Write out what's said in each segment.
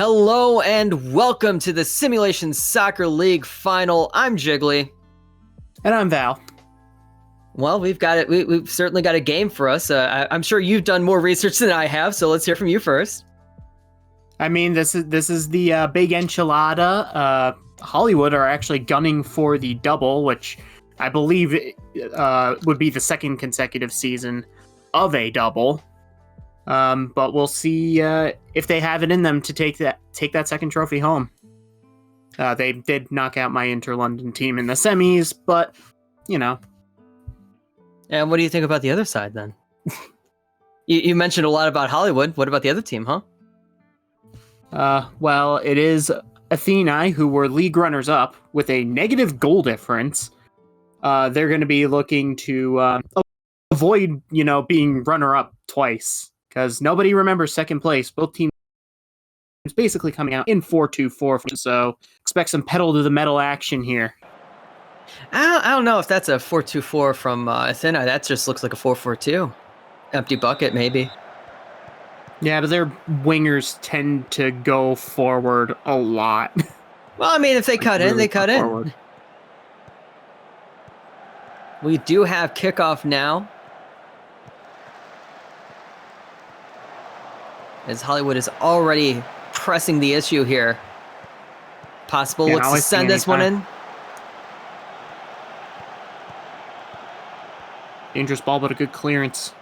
Hello and welcome to the Simulation Soccer League final. I'm Jiggly. And I'm Val. Well, we've got it. We've certainly got a game for us. I'm sure you've done more research than I have, so let's hear from you first. I mean, this is the big enchilada. Hollywood are actually gunning for the double, which I believe would be the second consecutive season of a double. But we'll see if they have it in them to take that second trophy home. They did knock out my Inter-London team in the semis, but you know. And what do you think about the other side then? you mentioned a lot about Hollywood. What about the other team, huh? Well, it is Athenai, who were league runners-up with a negative goal difference. They're going to be looking to avoid, being runner-up twice, because nobody remembers second place. Both teams basically coming out in 4-2-4, so expect some pedal to the metal action here. I don't know if that's a 4-2-4 from Athenai. That just looks like a 4-4-2. Empty bucket, maybe. Yeah, but their wingers tend to go forward a lot. Well, I mean, if they cut in, they cut in. We do have kickoff now, as Hollywood is already pressing the issue here. Possible looks to send this one in. Dangerous ball, but a good clearance.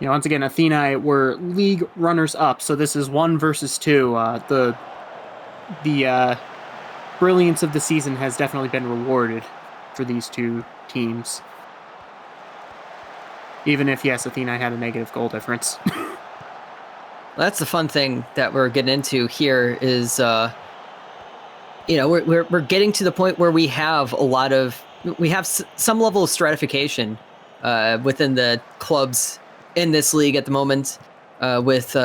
Once again, Athenai were league runners-up, so this is 1 versus 2. The brilliance of the season has definitely been rewarded for these two teams. Even if, yes, Athenai had a negative goal difference. Well, that's the fun thing that we're getting into here is, we're getting to the point where we have some level of stratification within the clubs in this league at the moment, with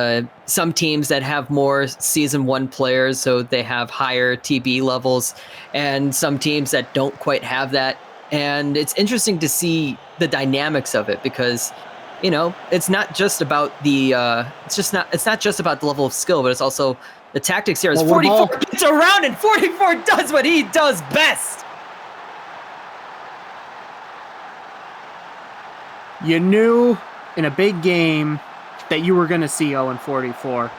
some teams that have more Season 1 players, so they have higher TB levels, and some teams that don't quite have that. And it's interesting to see the dynamics of it because, it's not just about the it's not just about the level of skill, but it's also the tactics here. As 44 gets around and 44 does what he does best. You knew in a big game that you were going to see 0-44.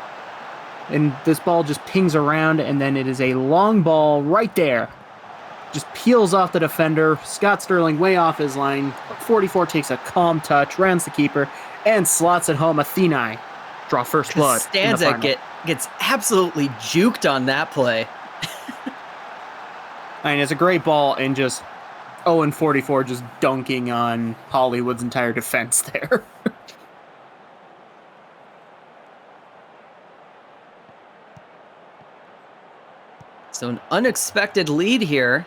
And this ball just pings around, and then it is a long ball right there. Just peels off the defender. Scott Sterling way off his line. 44 takes a calm touch, rounds the keeper, and slots it home. Athenai draw first blood. Costanza gets absolutely juked on that play. I mean, it's a great ball, and just 0-44 just dunking on Hollywood's entire defense there. So an unexpected lead here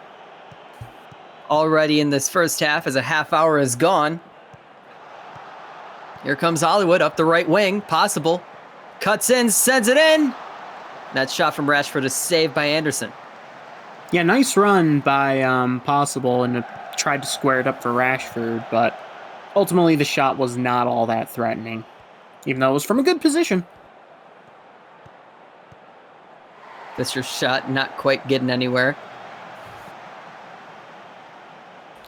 already in this first half as a half hour is gone. Here comes Hollywood up the right wing. Possible. Cuts in, sends it in. That shot from Rashford is saved by Anderson. Yeah, nice run by Possible, and tried to square it up for Rashford, but ultimately the shot was not all that threatening, even though it was from a good position. Fisher's shot not quite getting anywhere.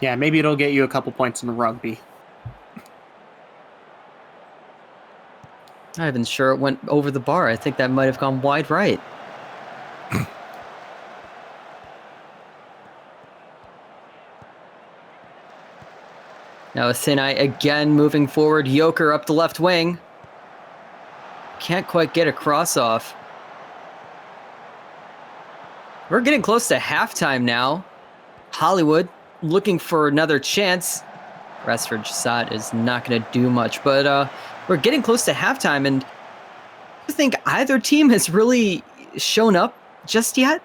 Yeah, maybe it'll get you a couple points in the rugby. I'm not even sure it went over the bar. I think that might have gone wide right. Now Athenai again moving forward. Joker up the left wing. Can't quite get a cross off. We're getting close to halftime now. Hollywood looking for another chance. Rashford's shot is not going to do much, but we're getting close to halftime, and I think either team has really shown up just yet.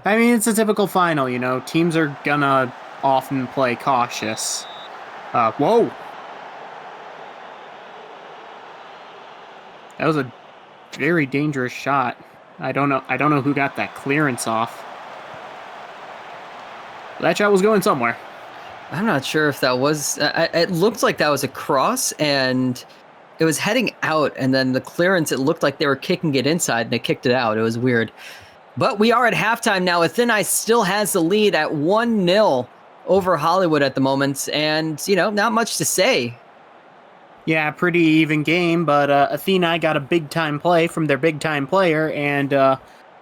I mean, it's a typical final, Teams are gonna often play cautious. Whoa! That was a very dangerous shot. I don't know who got that clearance off. That shot was going somewhere. I'm not sure if that was... it looked like that was a cross, and it was heading out, and then the clearance, it looked like they were kicking it inside, and they kicked it out. It was weird. But we are at halftime now. Athenai still has the lead at 1-0 over Hollywood at the moment, and, not much to say. Yeah, pretty even game, but Athenai got a big-time play from their big-time player, and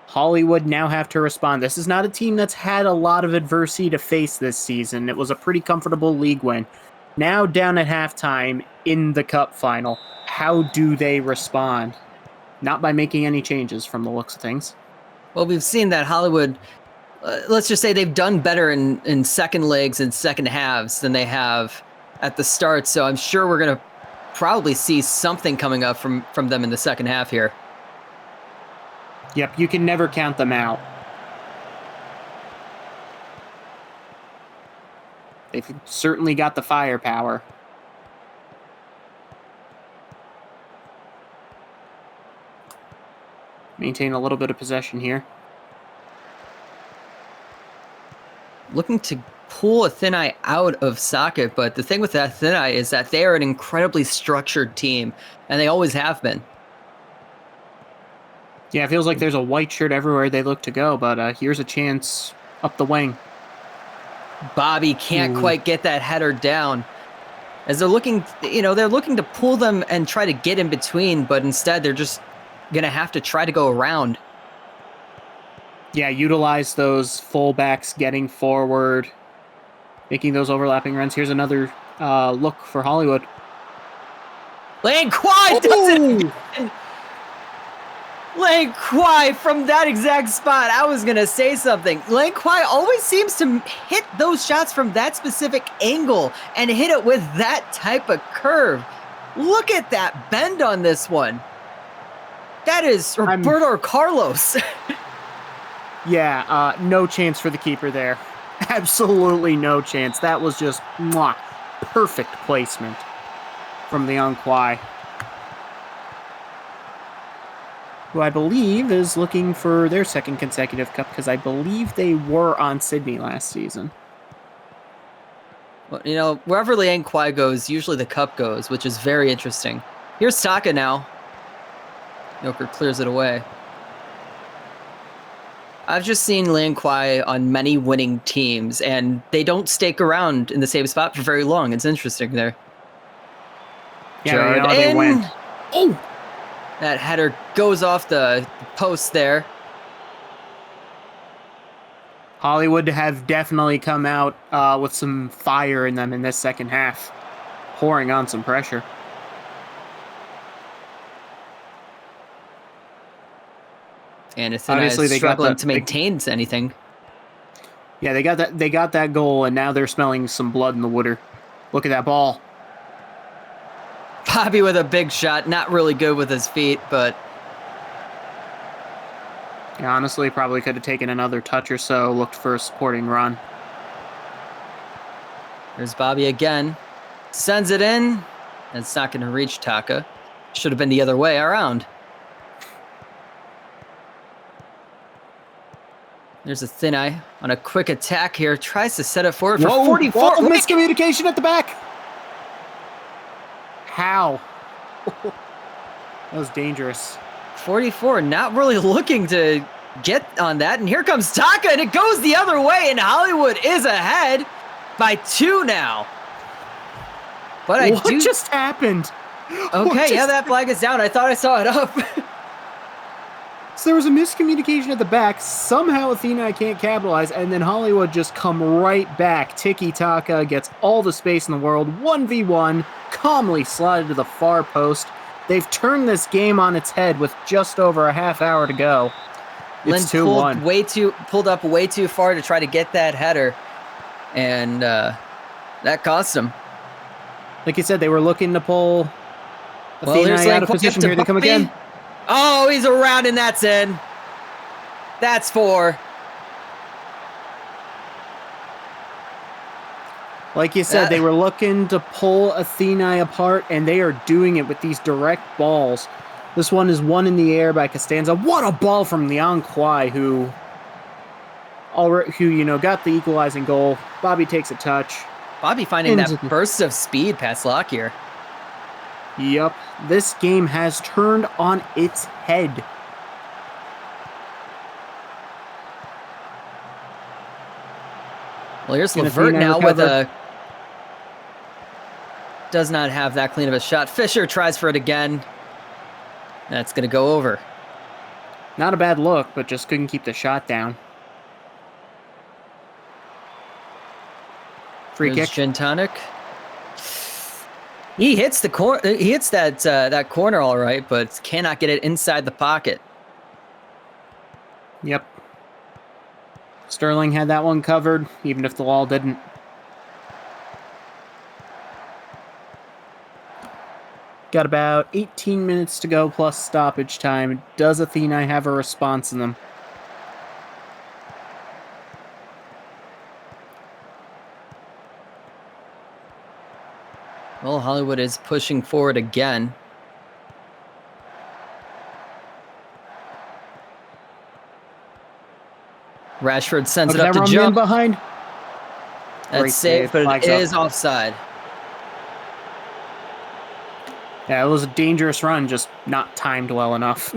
Hollywood now have to respond. This is not a team that's had a lot of adversity to face this season. It was a pretty comfortable league win. Now down at halftime in the cup final, how do they respond? Not by making any changes from the looks of things. Well, we've seen that Hollywood, let's just say they've done better in second legs and second halves than they have at the start, so I'm sure we're going to probably see something coming up from them in the second half here. Yep, you can never count them out. They've certainly got the firepower. Maintain a little bit of possession here. Looking to pull Athenai out of socket, but the thing with Athenai is that they are an incredibly structured team, and they always have been. Yeah, it feels like there's a white shirt everywhere they look to go, but here's a chance up the wing. Bobby can't quite get that header down. As they're looking, they're looking to pull them and try to get in between, but instead they're just going to have to try to go around. Yeah, utilize those fullbacks getting forward, making those overlapping runs. Here's another look for Hollywood. Lane Kwai does it again. Lane Kwai from that exact spot. I was going to say something. Lane Kwai always seems to hit those shots from that specific angle and hit it with that type of curve. Look at that bend on this one. That is Roberto Carlos. Yeah, no chance for the keeper there. Absolutely no chance. That was just perfect placement from Leon Kwai, who I believe is looking for their second consecutive cup, because I believe they were on Sydney last season. Well, wherever Leon Kwai goes, usually the cup goes, which is very interesting. Here's Taka now. Joker clears it away. I've just seen Leon Kwai on many winning teams, and they don't stake around in the same spot for very long. It's interesting there. Yeah, they went. Oh! That header goes off the post there. Hollywood have definitely come out with some fire in them in this second half, pouring on some pressure. And Athenai is struggling to maintain anything. Yeah, they got that goal, and now they're smelling some blood in the water. Look at that ball. Bobby with a big shot, not really good with his feet, but yeah, honestly, probably could have taken another touch or so, looked for a supporting run. There's Bobby again. Sends it in. And it's not going to reach Taka. Should have been the other way around. There's Athenai on a quick attack here. Tries to set it forward for 44. Miscommunication at the back. How? That was dangerous. 44, not really looking to get on that. And here comes Taka, and it goes the other way, and Hollywood is ahead by 2 now. But what just happened? Okay, yeah, that flag is down. I thought I saw it up. So there was a miscommunication at the back. Somehow Athenai can't capitalize, and then Hollywood just come right back. Tiki-taka gets all the space in the world. 1v1, calmly slided to the far post. They've turned this game on its head with just over a half hour to go. It's 2-1. Pulled up way too far to try to get that header, and that cost them. Like you said, they were looking to pull Athenai out of position. Here they come again. Oh, he's around, and that's in. That's 4. Like you said, they were looking to pull Athenai apart, and they are doing it with these direct balls. This one is one in the air by Costanza. What a ball from Leon Kwai, who got the equalizing goal. Bobby takes a touch. Bobby finding that burst of speed past Lockyer. Yup, this game has turned on its head. Well, here's Can Levert Athenai now with recover? does not have that clean of a shot. Fisher tries for it again. That's going to go over. Not a bad look, but just couldn't keep the shot down. Free There's kick. Gintonic. He hits the corner. He hits that corner all right, but cannot get it inside the pocket. Yep. Sterling had that one covered, even if the wall didn't. Got about 18 minutes to go plus stoppage time. Does Athenai have a response in them? Well, Hollywood is pushing forward again. Rashford sends it up to Jones. Behind. That's safe, but it is offside. Yeah, it was a dangerous run, just not timed well enough.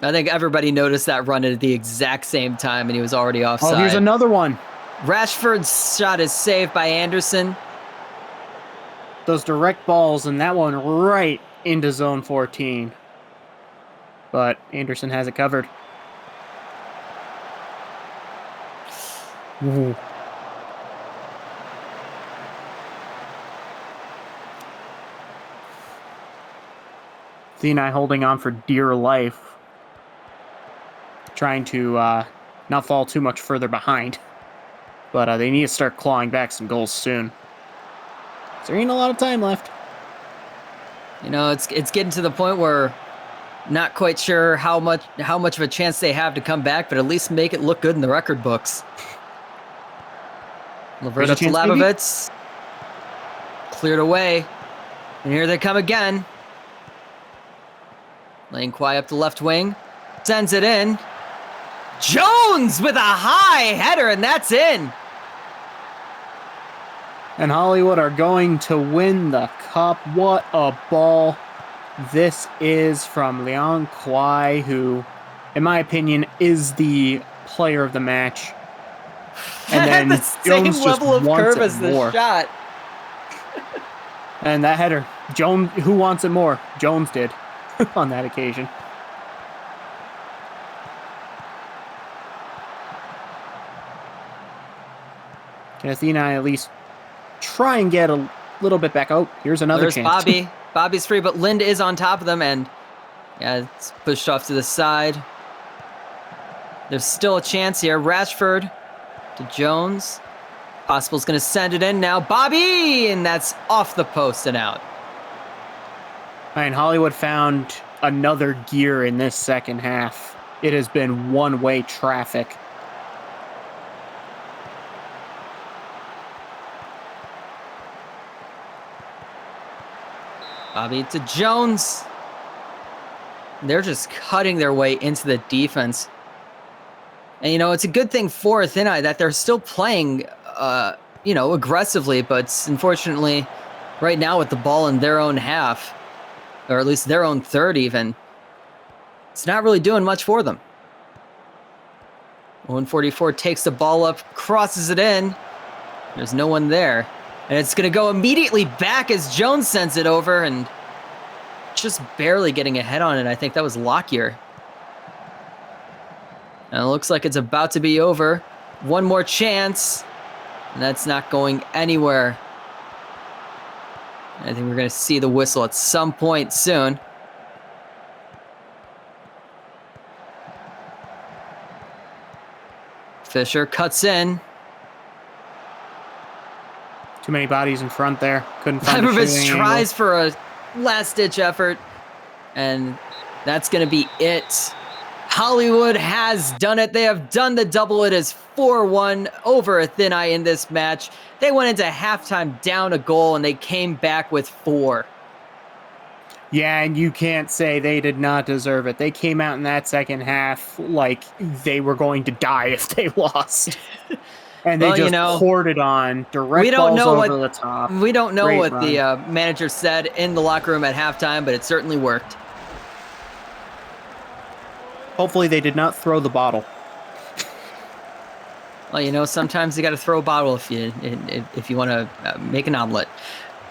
I think everybody noticed that run at the exact same time, and he was already offside. Oh, here's another one. Rashford's shot is saved by Anderson. Those direct balls, and that one right into zone 14. But Anderson has it covered. Ooh. Athenai holding on for dear life. Trying to not fall too much further behind. But they need to start clawing back some goals soon. There ain't a lot of time left. You know, it's getting to the point where not quite sure how much of a chance they have to come back, but at least make it look good in the record books. Levert up to Labovitz. Cleared away. And here they come again. Laying Kwai up the left wing. Sends it in. Jones with a high header, and that's in. And Hollywood are going to win the cup. What a ball this is from Leon Kwai, who, in my opinion, is the player of the match. And then the same Jones level just of wants curve it as the more. shot. And that header, Jones, who wants it more? Jones did on that occasion. Can Athenai at least try and get a little bit back? Oh, here's another There's chance. Bobby. Bobby's free, but Lind is on top of them, and yeah, it's pushed off to the side. There's still a chance here. Rashford to Jones. Possible's going to send it in now. Bobby! And that's off the post and out. And Hollywood found another gear in this second half. It has been one-way traffic. Bobby to Jones. They're just cutting their way into the defense. And, you know, it's a good thing for Athenai that they're still playing, you know, aggressively. But unfortunately, right now with the ball in their own half, or at least their own third even, it's not really doing much for them. 144 takes the ball up, crosses it in. There's no one there. And it's going to go immediately back as Jones sends it over and just barely getting a head on it. I think that was Lockyer. And it looks like it's about to be over. One more chance. And that's not going anywhere. I think we're going to see the whistle at some point soon. Fisher cuts in. Too many bodies in front there. Couldn't find Labovitz tries for a last-ditch effort, and that's going to be it. Hollywood has done it. They have done the double. It is 4-1 over Athenai in this match. They went into halftime down a goal, and they came back with 4. Yeah, and you can't say they did not deserve it. They came out in that second half like they were going to die if they lost. And they Well, just poured it on, direct we don't balls know over the top. We don't know Great what run. the manager said in the locker room at halftime, but it certainly worked. Hopefully they did not throw the bottle. Well, sometimes you got to throw a bottle if you want to make an omelet.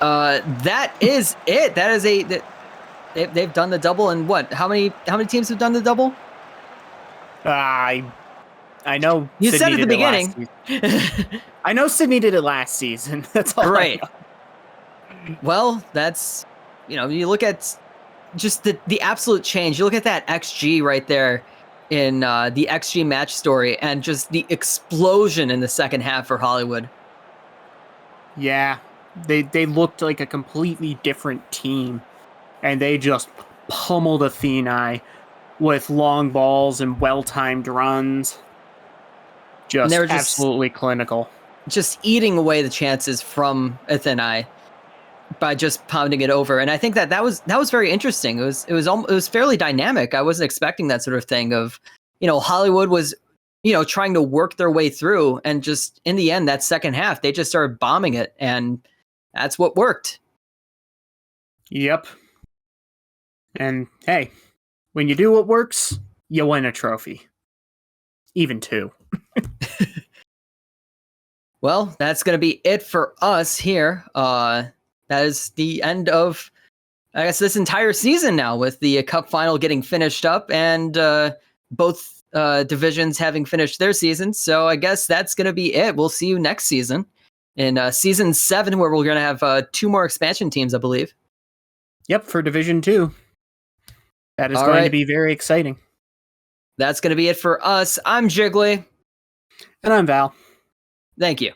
That is it. That is they've done the double, and what? How many teams have done the double? I know You Sydney said at the did it last beginning. season. I know Sydney did it last season. That's all Right. I know. Well, that's you look at just the absolute change. You look at that XG right there in the XG match story, and just the explosion in the second half for Hollywood. Yeah, they looked like a completely different team, and they just pummeled Athenai with long balls and well-timed runs. And they were Absolutely clinical. Just eating away the chances from Athenai by just pounding it over. And I think that was very interesting. It was fairly dynamic. I wasn't expecting that sort of thing of, Hollywood was, trying to work their way through, and just in the end, that second half, they just started bombing it, and that's what worked. Yep. And hey, when you do what works, you win a trophy. Even two. Well, that's going to be it for us here. That is the end of, I guess, this entire season now, with the cup final getting finished up, and both divisions having finished their seasons. So I guess that's going to be it. We'll see you next season in season 7, where we're going to have 2 more expansion teams, I believe. Yep, for Division 2. That is going to be very exciting. That's going to be it for us. I'm Jiggly. And I'm Val. Thank you.